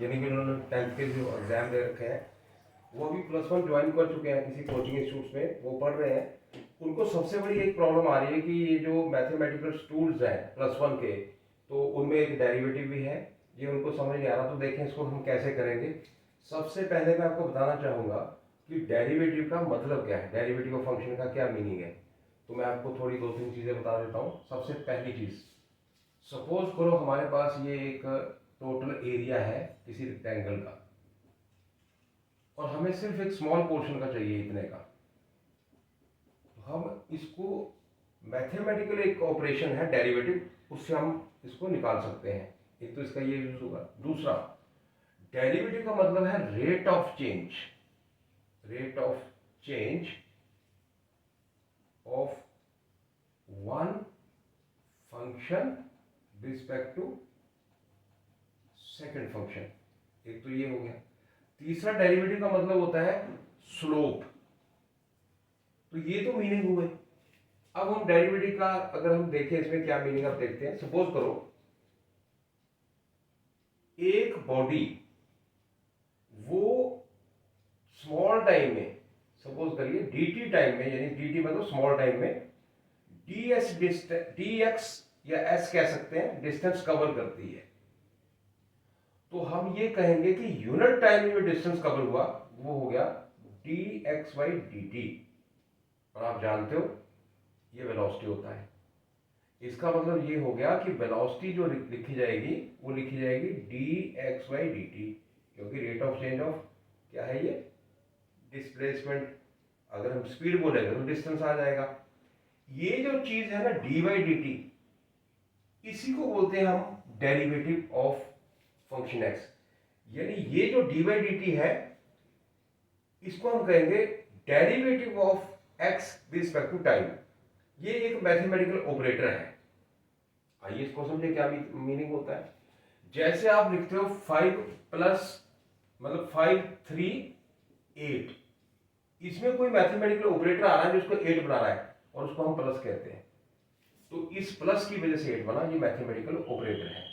यानी कि उन्होंने 10th के जो एग्ज़ाम दे रखे हैं वो अभी +1 ज्वाइन कर चुके हैं किसी कोचिंग इंस्टीट्यूट में, वो पढ़ रहे हैं। उनको सबसे बड़ी एक प्रॉब्लम आ रही है कि ये जो मैथमेटिकल टूल्स हैं +1 के, तो उनमें एक डेरिवेटिव भी है, ये उनको समझ नहीं आ रहा। तो देखें इसको हम कैसे करेंगे। सबसे पहले मैं आपको बताना चाहूँगा कि डेरिवेटिव का मतलब क्या है, डेरिवेटिव ऑफ फंक्शन का क्या मीनिंग है। तो मैं आपको थोड़ी 2-3 चीज़ें बता देता हूँ। सबसे पहली चीज़, सपोज करो हमारे पास ये एक टोटल एरिया है किसी रेक्टेंगल का, और हमें सिर्फ एक स्मॉल पोर्शन का चाहिए इतने का। तो हम इसको मैथमेटिकल एक ऑपरेशन है डेरिवेटिव, उससे हम इसको निकाल सकते हैं। एक तो इसका ये यूज होगा। दूसरा, डेरिवेटिव का मतलब है rate of change, rate of change of one function respect to second function. एक तो ये हो गया। तीसरा, डेरिवेटिव का मतलब होता है स्लोप। तो ये तो मीनिंग हुए। अब हम डेरिवेटिव का अगर हम देखें इसमें क्या मीनिंग, आप देखते हैं। सपोज करो एक बॉडी वो स्मॉल टाइम में, सपोज करिए dt टाइम में, यानी dt मतलब स्मॉल टाइम में ds dx या s कह सकते हैं, डिस्टेंस कवर करती है। तो हम ये कहेंगे कि यूनिट टाइम में जो डिस्टेंस कवर हुआ वो हो गया dx/dt। और आप जानते हो ये वेलोसिटी होता है। इसका मतलब ये हो गया कि वेलोसिटी जो लिखी जाएगी वो लिखी जाएगी dx/dt, क्योंकि रेट ऑफ चेंज ऑफ क्या है ये, डिस्प्लेसमेंट। अगर हम स्पीड बोलेंगे तो डिस्टेंस आ जाएगा। ये जो चीज है ना dy/dt, इसी को बोलते हैं हम डेरिवेटिव ऑफ फंक्शन x। यानी ये जो dy/dt है इसको हम कहेंगे derivative of x with respect to time. ये एक मैथमेटिकल ऑपरेटर है। आइए इसको समझे क्या मीनिंग होता है। जैसे आप लिखते हो 5 प्लस मतलब 5 3 8, इसमें कोई मैथमेटिकल ऑपरेटर आ रहा है जो उसको 8 बना रहा है और उसको हम प्लस कहते हैं। तो इस प्लस की वजह से 8 बना, ये मैथमेटिकल ऑपरेटर है।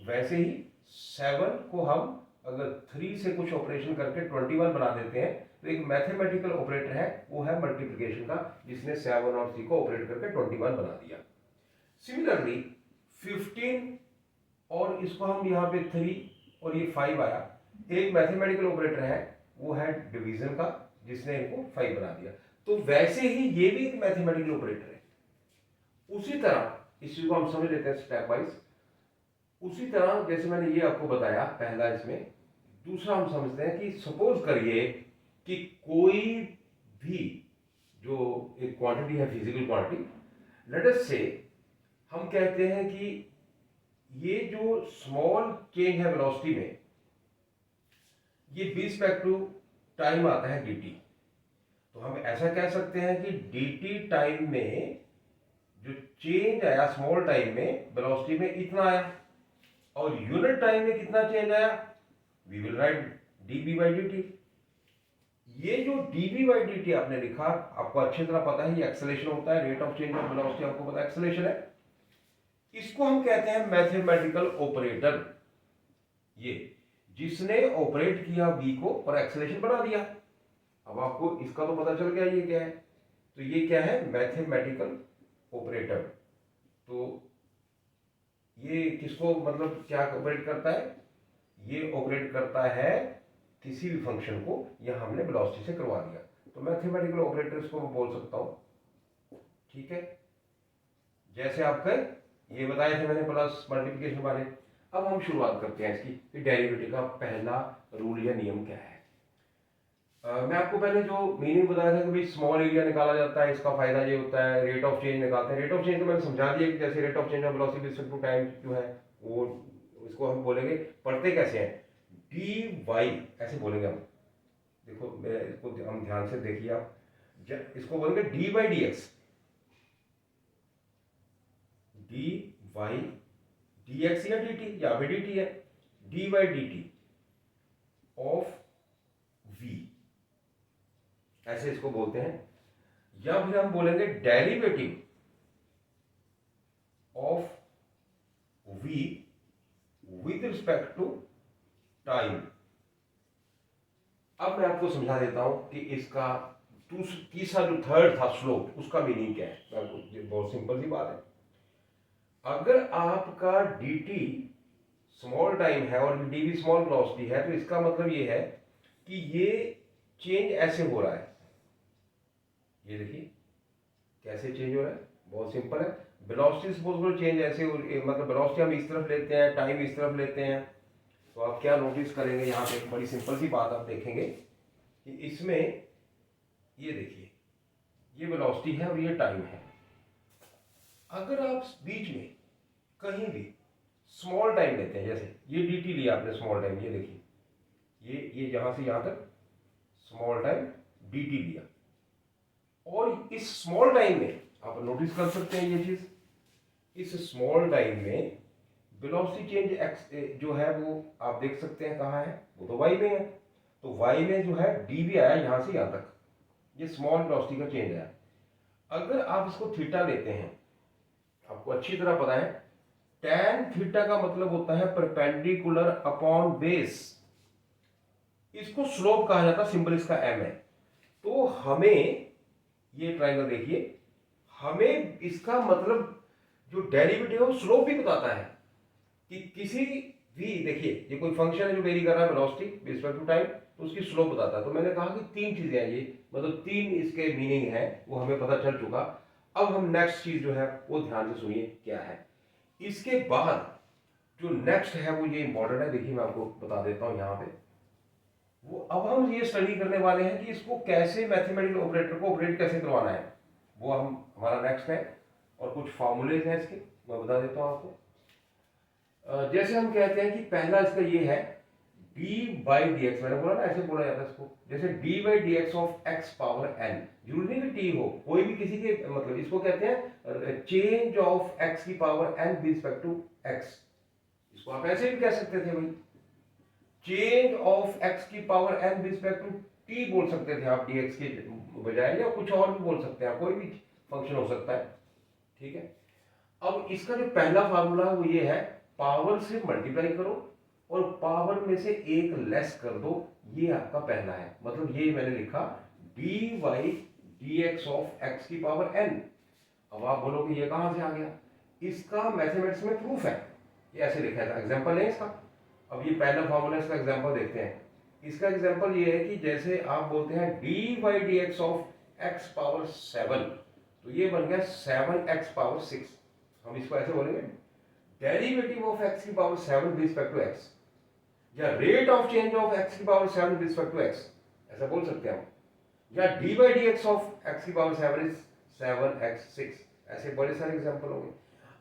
वैसे ही 7 को हम अगर 3 से कुछ ऑपरेशन करके 21 बना देते हैं तो एक मैथमेटिकल ऑपरेटर है, वो है मल्टीप्लिकेशन का, जिसने 7 और 3 को ऑपरेट करके 21 बना दिया। सिमिलरली 15 और इसको हम यहाँ पे 3 और ये 5 आया, एक मैथमेटिकल ऑपरेटर है, वो है डिवीजन का, जिसने इनको 5 बना दिया। तो वैसे ही ये भी एक मैथमेटिकल ऑपरेटर है। उसी तरह इस चीज को हम समझ लेते हैं स्टेप वाइज। उसी तरह जैसे मैंने ये आपको बताया पहला, इसमें दूसरा हम समझते हैं कि सपोज करिए कि कोई भी जो एक क्वांटिटी है, फिजिकल क्वांटिटी, लेट अस से हम कहते हैं कि ये जो स्मॉल चेंज है वेलोसिटी में, ये विद रिस्पेक्ट टू टाइम आता है dt। तो हम ऐसा कह सकते हैं कि dt टाइम में जो चेंज आया स्मॉल टाइम में वेलोसिटी में इतना आया, और यूनिट टाइम में कितना चेंज आया, वी विल राइट dB/dt। ये जो dB/dt आपने लिखा, आपको अच्छी तरह पता है ये एक्सेलरेशन होता है, rate of change of velocity आपको पता है एक्सेलरेशन है। इसको हम कहते हैं मैथमेटिकल ऑपरेटर, ये जिसने ऑपरेट किया v को और एक्सेलरेशन बना दिया। अब आपको इसका तो पता चल गया ये क्या है। तो ये क्या है, मैथमेटिकल ऑपरेटर। तो ये किसको मतलब क्या ऑपरेट करता है, ये ऑपरेट करता है किसी भी फंक्शन को, यहां हमने वेलोसिटी से करवा दिया। तो मैथमेटिकल ऑपरेटर इसको मैं बोल सकता हूं। ठीक है, जैसे आपके ये बताए थे मैंने प्लस मल्टीप्लिकेशन वाले। अब हम शुरुआत करते हैं इसकी कि डेरिवेटिव का पहला रूल या नियम क्या है। मैं आपको पहले जो मीनिंग बताया था कि भाई स्मॉल एरिया निकाला जाता है, इसका फायदा ये होता है, रेट ऑफ चेंज निकालते हैं। रेट ऑफ चेंज तो मैंने समझा दिया कि जैसे rate of change of velocity with respect to time जो है वो, इसको हम बोलेंगे, पढ़ते कैसे हैं, डी वाई ऐसे बोलेंगे हम। देखो इसको हम ध्यान से देखिए आप, इसको बोलेंगे d by d x, d y d x या डी टी, या भी डी टी है, d by d t of v, ऐसे इसको बोलते हैं। या फिर हम बोलेंगे derivative of v with respect to time. अब मैं आपको समझा देता हूं कि इसका तीसरा जो थर्ड था स्लोप, उसका मीनिंग क्या है। बहुत सिंपल सी बात है। अगर आपका डी टी स्मॉल टाइम है और डी वी स्मॉल वेलोसिटी है, तो इसका मतलब ये है कि ये चेंज ऐसे हो रहा है। ये देखिए कैसे चेंज हो रहा है, बहुत सिंपल है। वेलोसिटी सपोज करो चेंज ऐसे मतलब वेलोसिटी हम इस तरफ लेते हैं, टाइम इस तरफ लेते हैं, तो आप क्या नोटिस करेंगे यहाँ पे एक बड़ी सिंपल सी बात आप देखेंगे कि इसमें ये देखिए ये वेलोसिटी है और ये टाइम है। अगर आप बीच में कहीं भी स्मॉल टाइम लेते हैं, जैसे ये डी टी लिया आपने स्मॉल टाइम, ये देखिए ये यहां से यहां तक स्मॉल टाइम डी टी लिया, और इस स्मॉल टाइम में आप नोटिस कर सकते हैं ये चीज, इस स्मॉल टाइम में वेलोसिटी चेंज एक्स जो है वो आप देख सकते हैं कहाँ है, वो तो वाई में है। तो वाई में जो है डी भी आया यहां से यहां तक, ये स्मॉल वेलोसिटी का चेंज है। अगर आप इसको थीटा लेते हैं, आपको अच्छी तरह पता है tan थीटा का मतलब होता है परपेंडिकुलर अपॉन बेस, इसको स्लोप कहा जाता है, सिंबल इसका m है। तो हमें ये ट्रायंगल देखिए, हमें इसका मतलब जो डेरिवेटिव है वो स्लोप भी बताता है कि किसी भी, देखिए ये कोई फंक्शन है जो वेरी कर रहा है velocity with respect to time, तो उसकी स्लोप बताता है। तो मैंने कहा कि तीन चीजें हैं ये, मतलब तीन इसके मीनिंग है, वो हमें पता चल चुका। अब हम नेक्स्ट चीज जो है वो ध्यान से सुनिए क्या है। इसके बाद जो नेक्स्ट है वो ये इंपॉर्टेंट है, देखिए मैं आपको बता देता हूं यहाँ पे। वो अब हम ये स्टडी करने वाले हैं कि इसको कैसे मैथमेटिकल ऑपरेटर को ऑपरेट कैसे करवाना है, वो हम हमारा नेक्स्ट है। और कुछ फॉर्मूलेज हैं इसके, मैं बता देता हूं आपको। जैसे हम कहते हैं कि पहला इसका ये है डी बाई डी एक्स, मैंने बोला ना ऐसे बोला जाता है इसको, जैसे d by d x of x power n, जरूरी नहीं कि टी हो, कोई भी किसी के मतलब, इसको कहते हैं चेंज ऑफ एक्स की power n with respect to x. इसको आप ऐसे भी कह सकते थे भाई, चेंज ऑफ एक्स की power n with respect to t बोल सकते थे आप डी एक्स के बजाय, या कुछ और भी बोल सकते हैं, कोई भी फंक्शन हो सकता है, ठीक है। अब इसका जो पहला फार्मूला है वो ये है, पावर से मल्टीप्लाई करो और पावर में से एक लेस कर दो, ये आपका पहला है। मतलब ये मैंने लिखा d y d x of x की पावर एन। अब आप बोलोगे ये कहां से आ गया, इसका मैथमेटिक्स में प्रूफ है, ये ऐसे लिखा था, एग्जांपल है इसका। अब ये पहला फार्मूला, इसका एग्जांपल देखते हैं। इसका एग्जांपल ये है कि जैसे आप बोलते हैं d y d x of x power 7, तो ये बन गया 7x पावर 6। हम इसको ऐसे बोलेंगे डेरिवेटिव ऑफ x की power 7 with respect to x, या rate of change of x की power 7 with respect to x, ऐसा बोल सकते हैं हम। या d by d x of x की पावर 7 इज 7x6, ऐसे बड़े सारे एग्जांपल होंगे।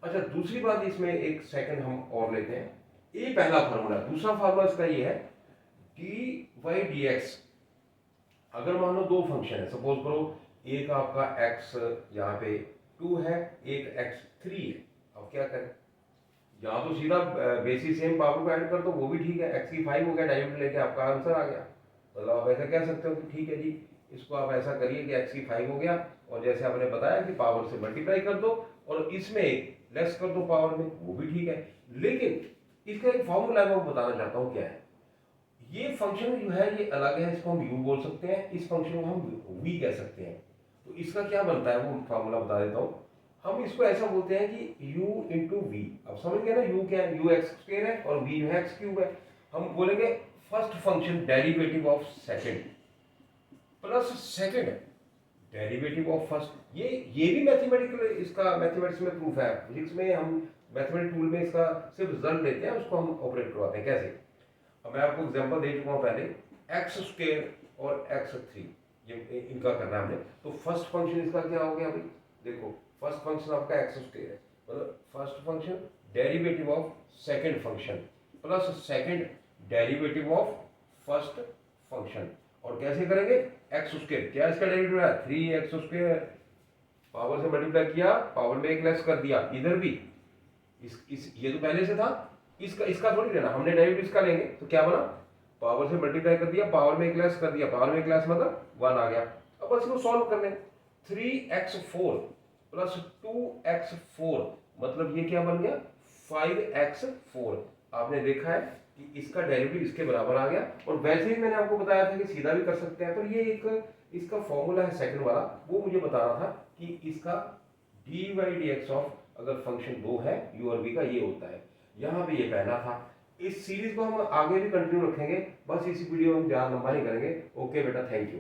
अच्छा दूसरी बात, इसमें एक सेकंड हम और लेते हैं, ये पहला फार्मूला। दूसरा फार्मूला इसका ये है डी वाई डी एक्स, अगर मान लो दो फंक्शन है, सपोज करो एक आपका x यहाँ पे 2 है, एक x 3 है। अब क्या करें, यहाँ तो सीधा बेसिस सेम पावर को ऐड कर दो, वो भी ठीक है, x की 5 हो गया, डायरेक्ट लेके आपका आंसर आ गया। मतलब आप ऐसा कह सकते हो कि ठीक है जी, इसको आप ऐसा करिए कि x की 5 हो गया, और जैसे आपने बताया कि पावर से मल्टीप्लाई कर दो और इसमें एक लेस कर दो पावर में, वो भी ठीक है। लेकिन इसका एक फॉर्मूला मैं बताना चाहता हूँ क्या है। ये फंक्शन जो है ये अलग है, इसको हम u बोल सकते हैं, इस फंक्शन को हम v कह सकते हैं। तो इसका क्या बनता है वो फार्मूला बता देता हूँ। हम इसको ऐसा बोलते हैं कि u इंटू वी, अब समझ गए ना u क्या है, u एक्स स्क्वायर है और v जो है एक्स क्यूब है। हम बोलेंगे first function derivative of second plus second derivative of first. ये भी मैथमेटिकल, इसका मैथमेटिक्स में प्रूफ है, फिजिक्स में हम मैथमेटिक्स टूल में इसका सिर्फ रिजल्ट लेते हैं, उसको हम ऑपरेट करवाते हैं। कैसे, अब मैं आपको एग्जांपल दे चुका हूं पहले, एक्स स्क्वायर और x3, ये इनका करना हमने। तो फर्स्ट फंक्शन इसका क्या हो गया भाई, देखो फर्स्ट फंक्शन आपका एक्स स्क्वायर है, मतलब first function derivative of second function plus second derivative of first function. और कैसे करेंगे, एक्स स्क्वायर, क्या इसका डेरिवेटिव है 3x स्क्वायर, पावर से मल्टीप्लाई किया, पावर में एक लेस कर दिया, इधर भी ये तो पहले से था, इसका थोड़ी लेना, हमने डेरिवेटिव इसका लेंगे। तो क्या बना, पावर से मल्टीप्लाई कर दिया, पावर में एक लेस कर दिया, पावर में एक लेस मतलब 1 आ गया। अब बस इसको सॉल्व कर लें, 3x4 प्लस 2x4 मतलब ये क्या बन गया 5x4। आपने देखा है कि इसका डेरिवेटिव इसके बराबर आ गया। और वैसे ही मैंने आपको बताया था कि सीधा भी कर सकते हैं, पर ये एक इसका फॉर्मूला है सेकंड वाला, वो मुझे बता रहा था कि इसका d y d x of अगर फंक्शन दो है यू और वी का, ये होता है। यहाँ पे ये पहला था। इस सीरीज को हम आगे भी कंटिन्यू रखेंगे, बस इस वीडियो में हम ज़्यादा लंबा नहीं करेंगे। ओके बेटा, थैंक यू।